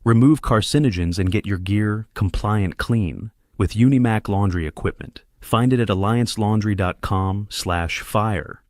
Remove carcinogens and get your gear compliant clean with Unimac laundry equipment. Find it at alliancelaundry.com/fire.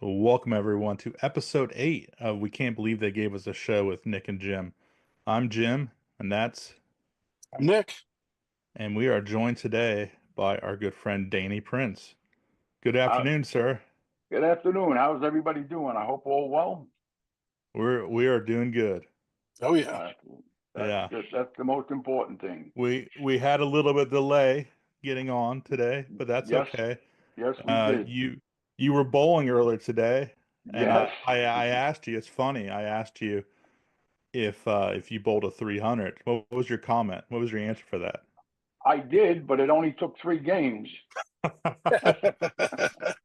Welcome everyone to episode 8 of We Can't Believe They Gave Us a Show with Nick and Jim. I'm Jim, and I'm Nick. And we are joined today by our good friend Danny Prince. Good afternoon, sir. Good afternoon. How's everybody doing? I hope all well. We are doing good. Oh yeah. That's the most important thing. We had a little bit of delay getting on today, but that's okay. Yes, we did. You were bowling earlier today, and Yes. I asked you. It's funny. I asked you if you bowled a 300. What was your comment? What was your answer for that? I did, but it only took 3 games.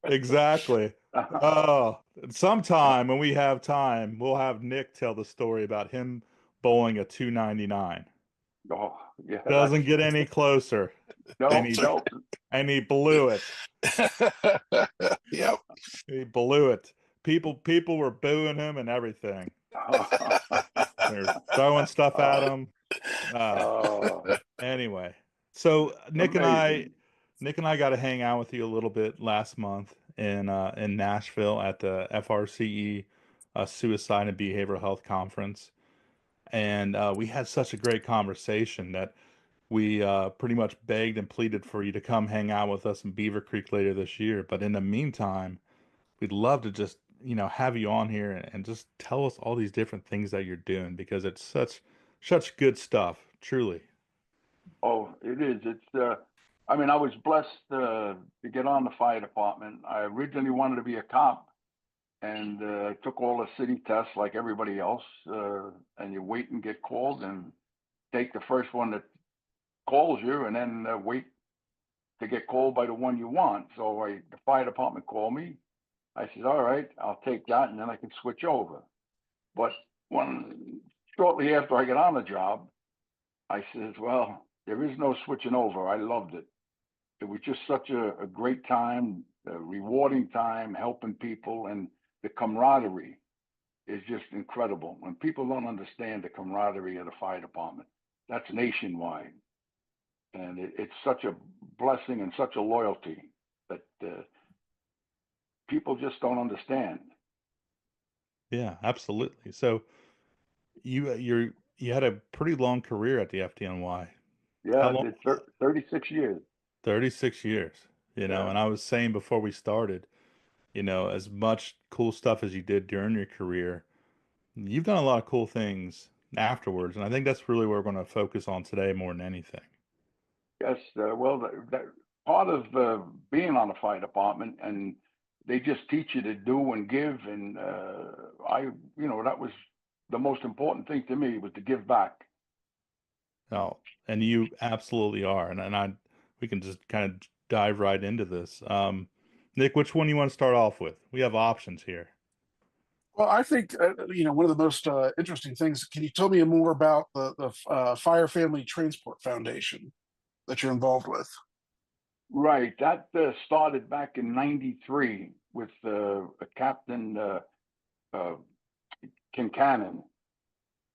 Exactly. Oh, sometime when we have time, we'll have Nick tell the story about him bowling a 299. Oh, yeah. Doesn't get any closer. No. And he blew it. Yep. He blew it. People were booing him and everything. They're throwing stuff at him. Anyway, so Nick and I got to hang out with you a little bit last month in Nashville at the FRCE Suicide and Behavioral Health Conference, and we had such a great conversation that we pretty much begged and pleaded for you to come hang out with us in Beaver Creek later this year. But in the meantime, we'd love to just have you on here and just tell us all these different things that you're doing, because it's such good stuff, truly. Oh, it is. It's I mean, I was blessed to get on the fire department. I originally wanted to be a cop, and took all the city tests like everybody else. And you wait and get called, and take the first one that calls you, and then wait to get called by the one you want. So the fire department called me. I said, all right, I'll take that, and then I can switch over. But shortly after I got on the job, I said, well, there is no switching over. I loved it. It was just such a great time, a rewarding time, helping people, and the camaraderie is just incredible. When people don't understand the camaraderie of the fire department, that's nationwide. And it's such a blessing and such a loyalty that people just don't understand. Yeah, absolutely. So you had a pretty long career at the FDNY. Yeah, How long? it's 36 years. 36 years, and I was saying before we started, as much cool stuff as you did during your career, you've done a lot of cool things afterwards, and I think that's really what we're going to focus on today more than anything. Yes, well, that part of being on the fire department, and they just teach you to do and give, and that was the most important thing to me, was to give back. Oh, and you absolutely are, and we can just kind of dive right into this. Nick, which one do you want to start off with? We have options here. Well, I think one of the most interesting things. Can you tell me more about the Fire Family Transport Foundation that you're involved with? Right, that started back in '93 with a Captain Kincannon,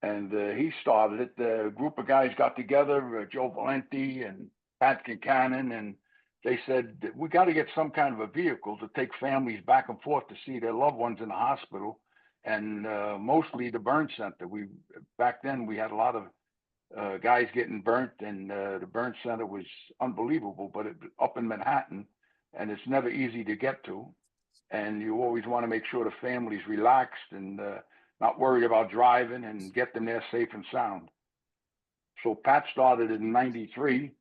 and he started it. The group of guys got together, Joe Valenti and Pat Kincannon, and they said, we got to get some kind of a vehicle to take families back and forth to see their loved ones in the hospital, and mostly the burn center. Back then we had a lot of guys getting burnt, and the burn center was unbelievable, but up in Manhattan, and it's never easy to get to. And you always want to make sure the family's relaxed and not worried about driving, and get them there safe and sound. So Pat started in '93,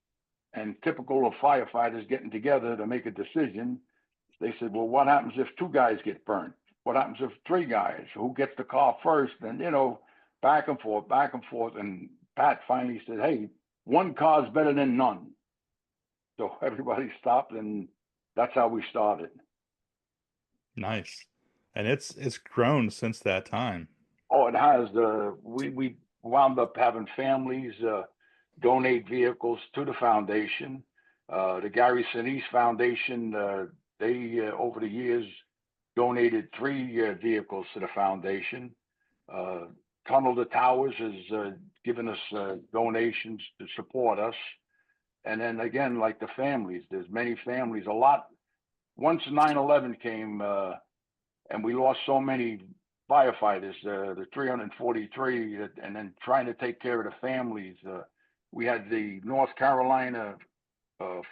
and typical of firefighters getting together to make a decision, they said, well, what happens if 2 guys get burnt? what happens if three guys? Who gets the car first? And, back and forth, back and forth. And Pat finally said, hey, one car's better than none. So everybody stopped, and that's how we started. Nice. And it's grown since that time. Oh, it has. We wound up having families donate vehicles to the foundation. The Gary Sinise Foundation, they over the years donated 3 vehicles to the foundation. Tunnel to Towers has given us donations to support us. And then again, like the families, there's many families. A lot. Once 9/11 came, and we lost so many firefighters, the 343, and then trying to take care of the families. We had the North Carolina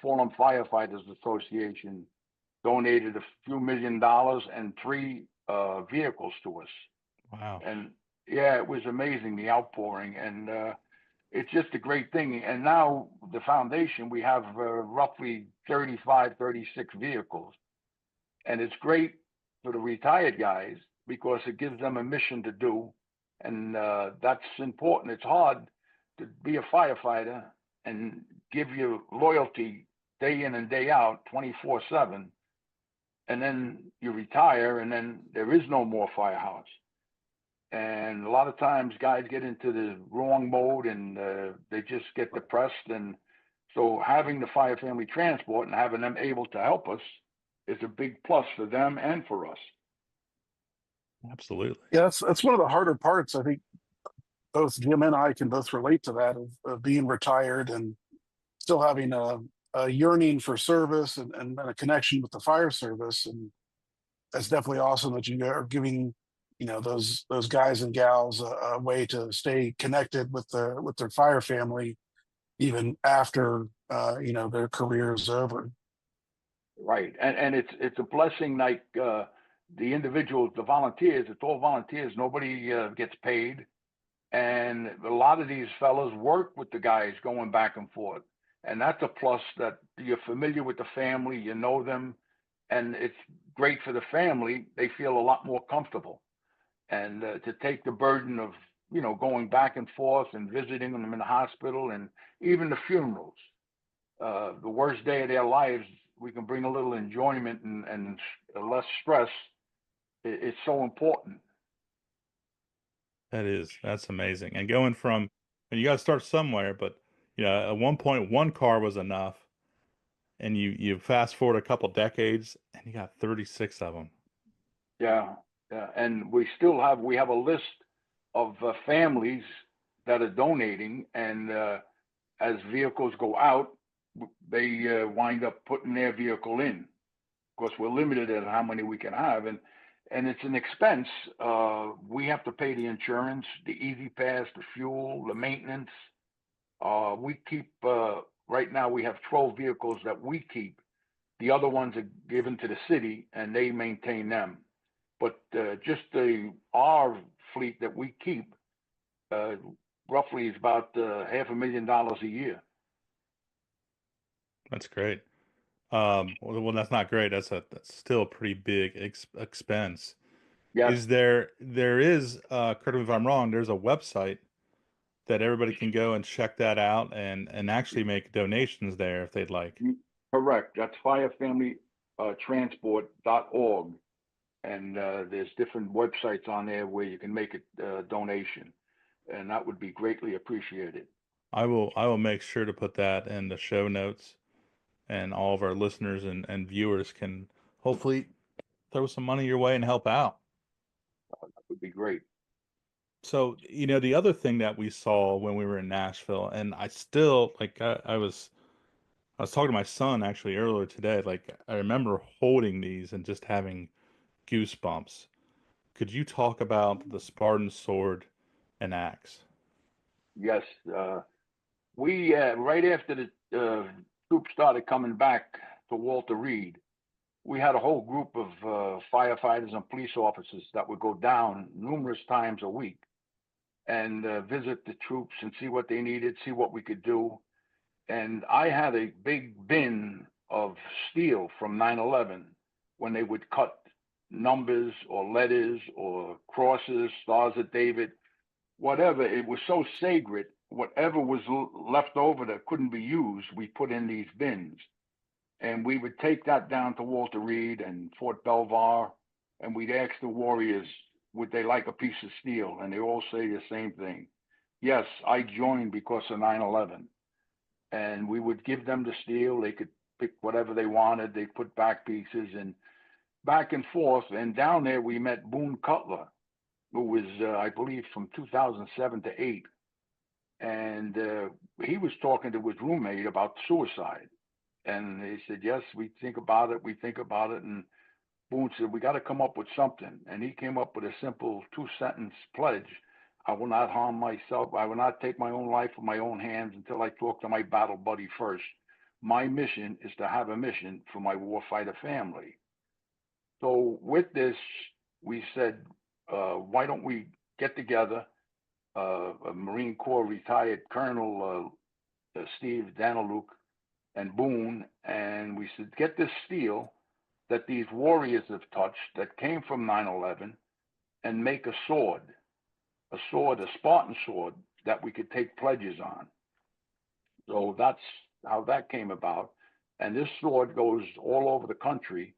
Fallen Firefighters Association donated a few $1 million and 3 vehicles to us. Wow. And yeah, it was amazing, the outpouring, and it's just a great thing. And now the foundation, we have roughly 35, 36 vehicles, and it's great for the retired guys because it gives them a mission to do, and that's important. It's hard to be a firefighter and give you loyalty day in and day out, 24/7, and then you retire, and then there is no more firehouse. And a lot of times guys get into the wrong mode, and they just get depressed. And so having the Fire Family Transport and having them able to help us is a big plus for them and for us. Absolutely. Yeah, that's one of the harder parts. I think both Jim and I can both relate to that of being retired and still having a yearning for service and a connection with the fire service. And that's definitely awesome that you are giving those guys and gals a way to stay connected with their fire family even after their career is over. Right. And it's a blessing, like the individuals, the volunteers. It's all volunteers. Nobody gets paid. And a lot of these fellows work with the guys going back and forth. And that's a plus, that you're familiar with the family, you know them, and it's great for the family. They feel a lot more comfortable. And to take the burden of, going back and forth and visiting them in the hospital and even the funerals, the worst day of their lives, we can bring a little enjoyment and less stress. It's so important. That's amazing. And going from, and you got to start somewhere, but at one point, one car was enough. And you fast forward a couple decades and you got 36 of them. Yeah. Yeah. And we have a list of families that are donating, and as vehicles go out, they wind up putting their vehicle in. Of course, we're limited at how many we can have, and it's an expense. We have to pay the insurance, the Easy Pass, the fuel, the maintenance. We keep right now we have 12 vehicles that we keep. The other ones are given to the city, and they maintain them. But just our fleet that we keep, roughly is about $500,000 a year. That's great. Well, that's not great. That's still a pretty big expense. Yes. There is, correct me if I'm wrong, there's a website that everybody can go and check that out and actually make donations there if they'd like. Correct. That's firefamilytransport.org. And there's different websites on there where you can make a donation, and that would be greatly appreciated. I will make sure to put that in the show notes, and all of our listeners and viewers can hopefully throw some money your way and help out. That would be great. So, the other thing that we saw when we were in Nashville, and I still, like, I was talking to my son actually earlier today, like, I remember holding these and just having goosebumps. Could you talk about the Spartan sword and axe? Yes. We, right after the troops started coming back to Walter Reed, we had a whole group of firefighters and police officers that would go down numerous times a week and visit the troops and see what they needed, see what we could do. And I had a big bin of steel from 9/11 when they would cut numbers or letters or crosses, stars of David, whatever. It was so sacred. Whatever was left over that couldn't be used, we put in these bins. And we would take that down to Walter Reed and Fort Belvoir, and we'd ask the warriors, would they like a piece of steel? And they all say the same thing. Yes, I joined because of 9/11. And we would give them the steel. They could pick whatever they wanted. They put back pieces and back and forth. And down there, we met Boone Cutler, who was, I believe, from 2007 to 8. And he was talking to his roommate about suicide. And they said, yes, we think about it. We think about it. And Boone said, we got to come up with something. And he came up with a simple 2-sentence pledge. I will not harm myself. I will not take my own life in my own hands until I talk to my battle buddy first. My mission is to have a mission for my warfighter family. So with this, we said, why don't we get together, a Marine Corps retired Colonel Steve Daniluk and Boone, and we said, get this steel that these warriors have touched that came from 9/11 and make a sword, a Spartan sword that we could take pledges on. So that's how that came about. And this sword goes all over the country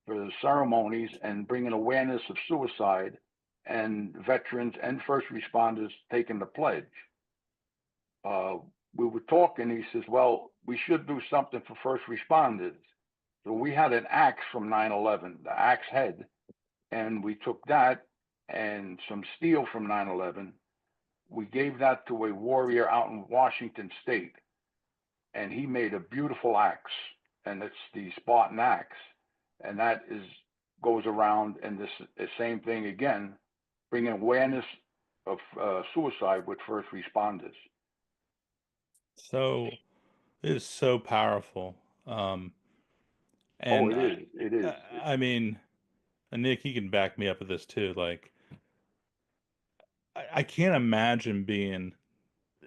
for the ceremonies and bringing awareness of suicide and veterans and first responders taking the pledge. We were talking, he says, well, we should do something for first responders. So we had an axe from 9/11, the axe head, and we took that and some steel from 9/11. We gave that to a warrior out in Washington State, and he made a beautiful axe, and it's the Spartan axe, and that goes around, and this the same thing again, bringing awareness of suicide with first responders. So it is so powerful. And it is. It is. I mean, and Nick, you can back me up with this too. Like, I can't imagine being,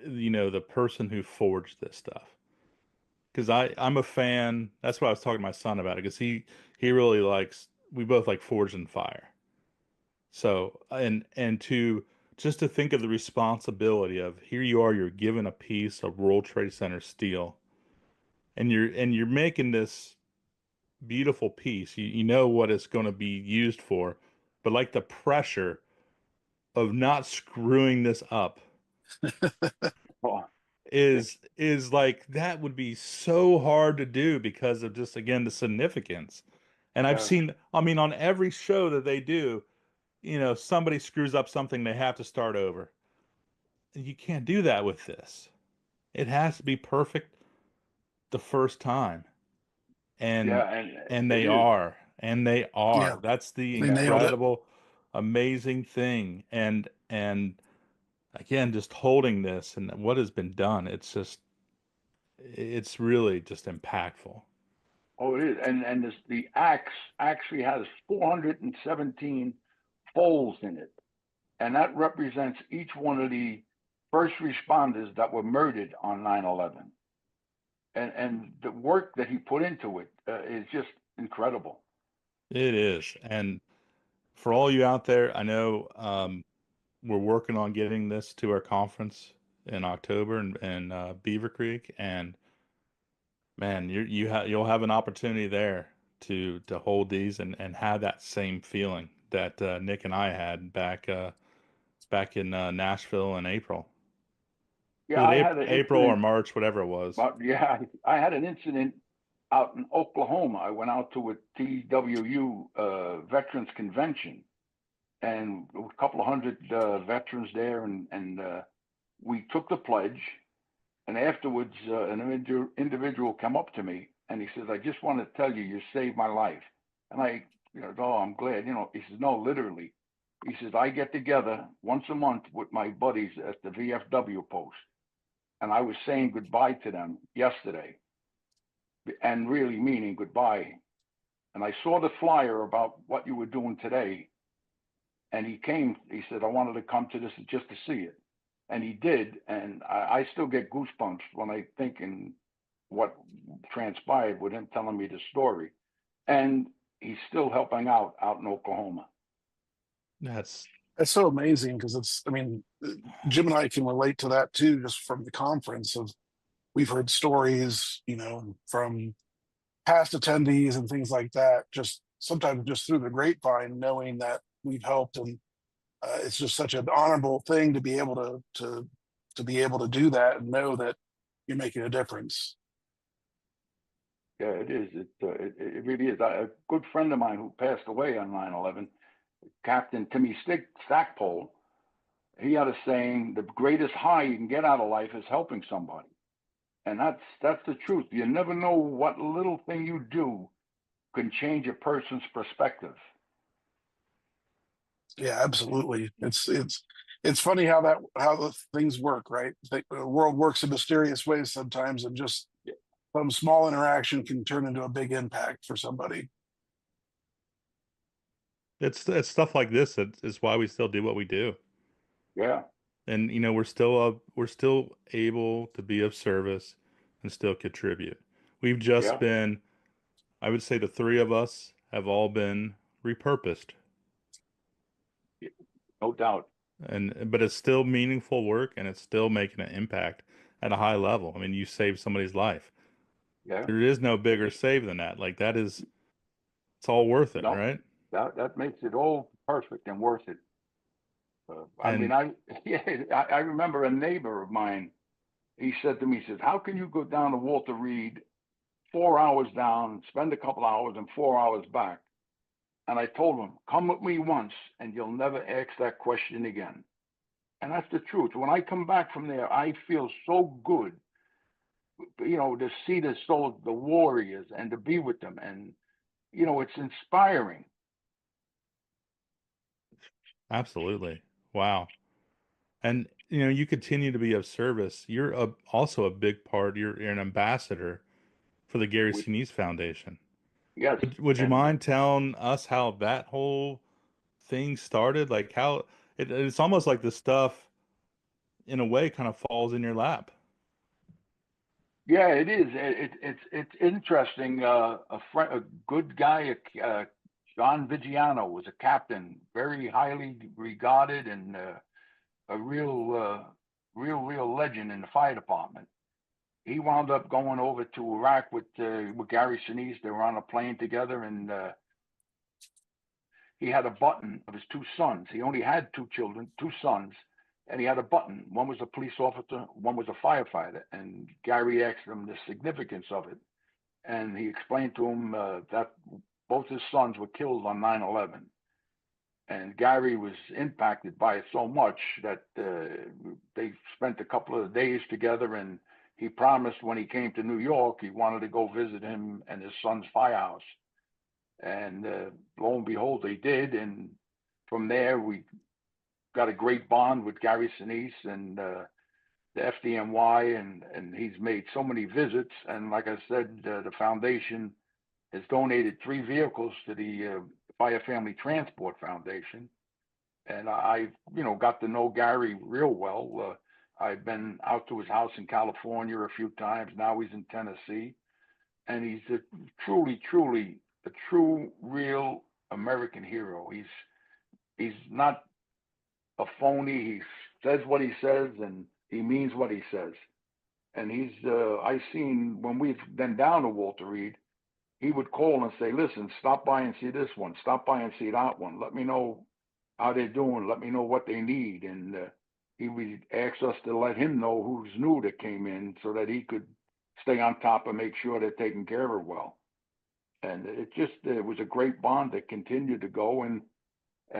the person who forged this stuff. Because I'm a fan. That's why I was talking to my son about it. Because he really likes. We both like Forged in Fire. So and to just to think of the responsibility of here you are, you're given a piece of World Trade Center steel, and you're making this beautiful piece. You know what it's going to be used for, but like the pressure of not screwing this up Oh, is like that would be so hard to do because of just again the significance. And I've seen, I mean, on every show that they do, somebody screws up something, they have to start over. You can't do that with this. It has to be perfect the first time. And yeah, and they it is. are. And they are. Yeah, That's the they nailed it. incredible, amazing thing. And again, just holding this and what has been done, it's really just impactful. Oh, it is. And the axe actually has 417 folds in it. And that represents each one of the first responders that were murdered on 9/11. And the work that he put into it is just incredible. It is. And for all you out there, I know we're working on getting this to our conference in October in Beaver Creek, and man, you'll have an opportunity there to hold these and have that same feeling that Nick and I had back in Nashville in April. Yeah, Was I it had an April or incident. March, whatever it was. But yeah, I had an incident out in Oklahoma. I went out to a TWU Veterans Convention, and a couple of hundred veterans there, and we took the pledge. And afterwards, an individual came up to me and he says, "I just want to tell you, you saved my life." And I, oh, I'm glad. He says, "No, literally." He says, "I get together once a month with my buddies at the VFW post, and I was saying goodbye to them yesterday, and really meaning goodbye. And I saw the flyer about what you were doing today, and he said, I wanted to come to this just to see it." And he did, and I still get goosebumps when I think in what transpired with him telling me the story. And he's still helping out in Oklahoma. That's It's so amazing because I mean, Jim and I can relate to that too, just from the conference of we've heard stories, from past attendees and things like that, just sometimes just through the grapevine, knowing that we've helped. And it's just such an honorable thing to be able to be able to do that and know that you're making a difference. Yeah, it is. It really is. A good friend of mine who passed away on 9/11, Captain Timmy Stackpole, he had a saying, the greatest high you can get out of life is helping somebody. And that's the truth. You never know what little thing you do can change a person's perspective. Yeah, absolutely. It's funny how the things work, right? The world works in mysterious ways sometimes, and just some small interaction can turn into a big impact for somebody. it's stuff like this that is why we still do what we do. Yeah. And we're still able to be of service and still contribute. We've just Yeah. been, I would say the three of us have all been repurposed. No doubt. But it's still meaningful work, and it's still making an impact at a high level. I mean, you saved somebody's life. Yeah. There is no bigger save than that. Like it's all worth it, No, right? that makes it all perfect and worth it. I And mean, I remember a neighbor of mine. He said to me, he says, "How can you go down to Walter Reed, 4 hours down, spend a couple hours, and 4 hours back?" And I told him, "Come with me once, and you'll never ask that question again." And that's the truth. When I come back from there, I feel so good, to see the warriors and to be with them, and it's inspiring. absolutely. Wow. And you continue to be of service. You're also a big part. You're an ambassador for the Gary With Sinise Foundation. Yes, Would you and mind telling us how that whole thing started? Like how it's almost like the stuff in a way kind of falls in your lap. yeah, it is. It's interesting. A good guy, John Vigiano, was a captain, very highly regarded, and a real legend in the fire department. He wound up going over to Iraq with Gary Sinise. They were on a plane together, and he had a button of his two sons. He only had two children, two sons, and he had a button. One was a police officer, one was a firefighter. And Gary asked him the significance of it. And he explained to him that both his sons were killed on 9/11. And Gary was impacted by it so much that they spent a couple of days together, and he promised when he came to New York, he wanted to go visit him and his son's firehouse. And lo and behold, they did. And from there, we got a great bond with Gary Sinise and the FDNY, and he's made so many visits. And like I said, the foundation has donated 3 vehicles to the Fire Family Transport Foundation. And I got to know Gary real well. I've been out to his house in California a few times. Now he's in Tennessee. And he's truly a true, real American hero. He's not a phony. He says what he says, and he means what he says. And I've seen when we've been down to Walter Reed, he would call and say, "Listen, stop by and see this one. Stop by and see that one. Let me know how they're doing. Let me know what they need." And he would ask us to let him know who's new that came in so that he could stay on top and make sure they're taken care of well. And it was a great bond that continued to go. And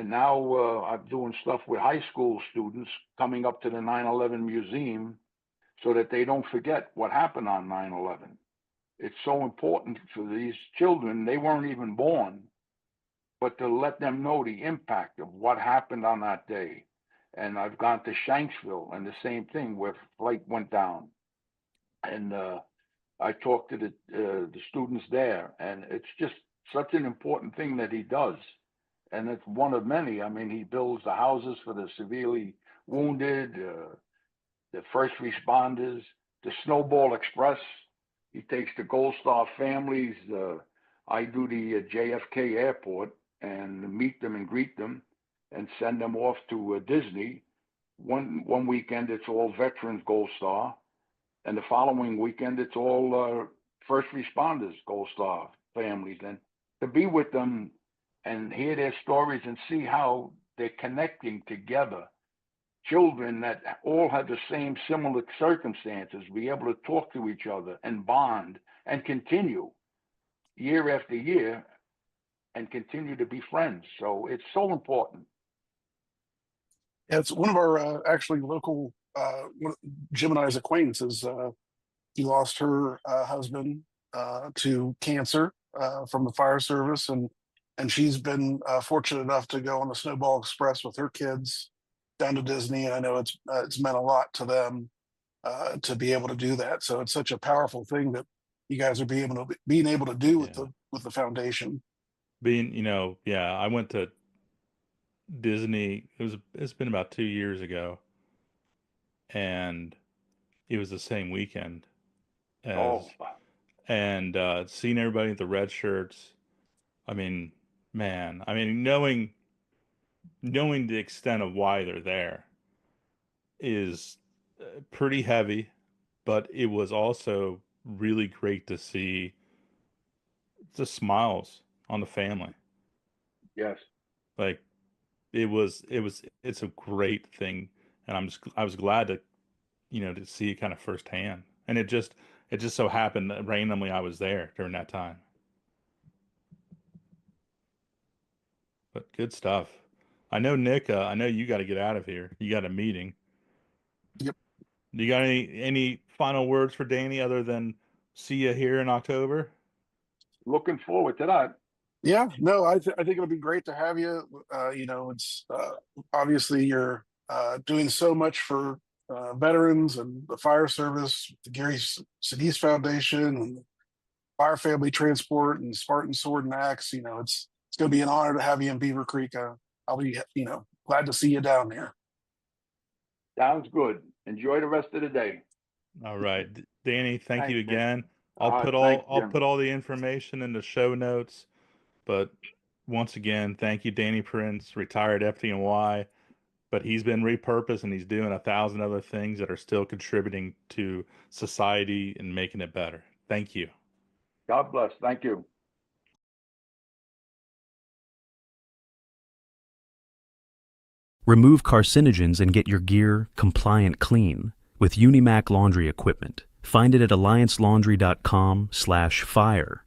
now I'm doing stuff with high school students coming up to the 9/11 museum so that they don't forget what happened on 9/11. It's so important for these children. They weren't even born, but to let them know the impact of what happened on that day. And I've gone to Shanksville, and the same thing, where flight went down. And I talked to the students there, and it's just such an important thing that he does. And it's one of many. I mean, he builds the houses for the severely wounded, the first responders, the Snowball Express. He takes the Gold Star families I do the JFK airport and meet them and greet them and send them off to Disney. One weekend it's all Veterans Gold Star, and the following weekend it's all first responders Gold Star families. And to be with them and hear their stories and see how they're connecting together, children that all have the same similar circumstances, be able to talk to each other and bond and continue year after year and continue to be friends. So it's so important. Yeah, it's one of our actually local Jim and I's acquaintances. He lost her husband to cancer from the fire service, and she's been fortunate enough to go on the Snowball Express with her kids down to Disney. And I know it's meant a lot to them to be able to do that. So it's such a powerful thing that you guys are being able to do with the foundation. I went to Disney. It's been about 2 years ago, and it was the same weekend as and seeing everybody with the red shirts. I mean, man, knowing the extent of why they're there is pretty heavy, but it was also really great to see the smiles on the family. Yes. Like it's a great thing, and I was glad to to see it kind of firsthand. And it just so happened that randomly I was there during that time. But good stuff. I know, Nick, I know you got to get out of here. You got a meeting. Yep. Do you got any final words for Danny other than see you here in October? Looking forward to that. Yeah, no, I think it'll be great to have you. It's obviously you're doing so much for veterans and the fire service, the Gary Sinise Foundation, and Fire Family Transport, and Spartan Sword and Axe. It's going to be an honor to have you in Beaver Creek. I'll be glad to see you down there. Sounds good. Enjoy the rest of the day. All right, Danny, thank you again. I'll put all the information in the show notes. But once again, thank you, Danny Prince, retired FDNY, but he's been repurposed and he's doing 1,000 other things that are still contributing to society and making it better. Thank you. God bless. Thank you. Remove carcinogens and get your gear compliant clean with Unimac laundry equipment. Find it at alliancelaundry.com/fire.